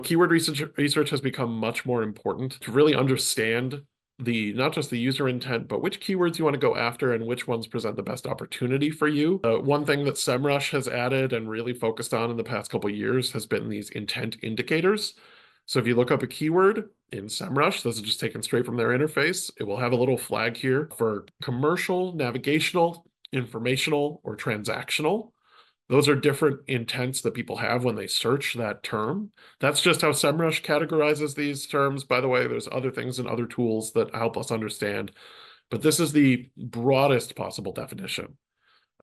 Keyword research has become much more important to really understand not just the user intent, but which keywords you want to go after and which ones present the best opportunity for you. One thing that SEMrush has added and really focused on in the past couple of years has been these intent indicators. So if you look up a keyword in SEMrush, this is just taken straight from their interface, it will have a little flag here for commercial, navigational, informational, or transactional. Those are different intents that people have when they search that term. That's just how SEMrush categorizes these terms. By the way, there's other things and other tools that help us understand, but this is the broadest possible definition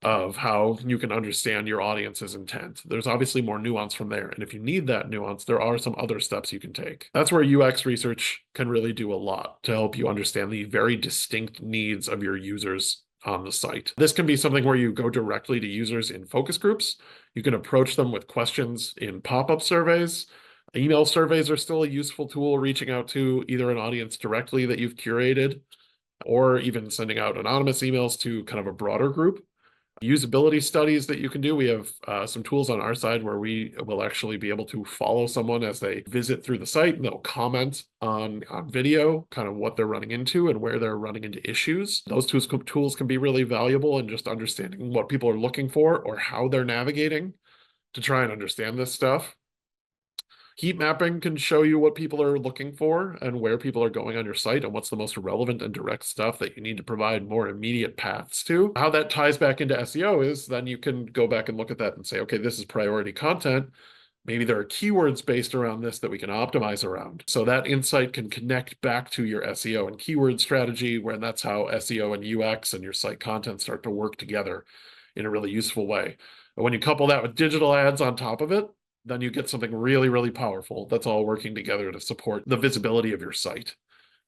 of how you can understand your audience's intent. There's obviously more nuance from there. And if you need that nuance, there are some other steps you can take. That's where UX research can really do a lot to help you understand the very distinct needs of your users on the site. This can be something where you go directly to users in focus groups. You can approach them with questions in pop-up surveys. Email surveys are still a useful tool, reaching out to either an audience directly that you've curated, or even sending out anonymous emails to kind of a broader group. Usability studies that you can do. We have some tools on our side where we will actually be able to follow someone as they visit through the site, and they'll comment on video, kind of what they're running into and where they're running into issues. Those tools can be really valuable in just understanding what people are looking for or how they're navigating to try and understand this stuff. Heat mapping can show you what people are looking for and where people are going on your site and what's the most relevant and direct stuff that you need to provide more immediate paths to. How that ties back into SEO is then you can go back and look at that and say, okay, this is priority content. Maybe there are keywords based around this that we can optimize around. So that insight can connect back to your SEO and keyword strategy, where that's how SEO and UX and your site content start to work together in a really useful way. But when you couple that with digital ads on top of it, then you get something really, really powerful that's all working together to support the visibility of your site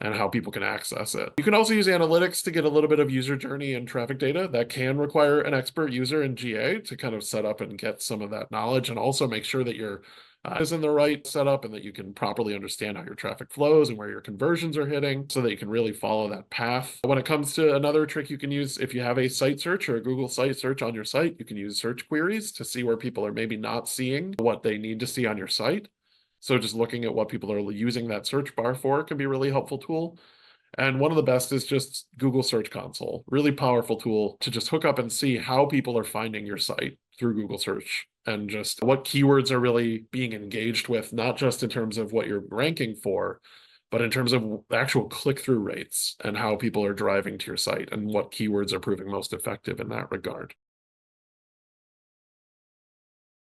and how people can access it. You can also use analytics to get a little bit of user journey and traffic data. That can require an expert user in GA to kind of set up and get some of that knowledge, and also make sure that your is in the right setup and that you can properly understand how your traffic flows and where your conversions are hitting so that you can really follow that path. When it comes to another trick you can use, if you have a site search or a Google site search on your site, you can use search queries to see where people are maybe not seeing what they need to see on your site. So just looking at what people are using that search bar for can be a really helpful tool. And one of the best is just Google Search Console. Really powerful tool to just hook up and see how people are finding your site through Google Search and just what keywords are really being engaged with, not just in terms of what you're ranking for, but in terms of actual click-through rates and how people are driving to your site and what keywords are proving most effective in that regard.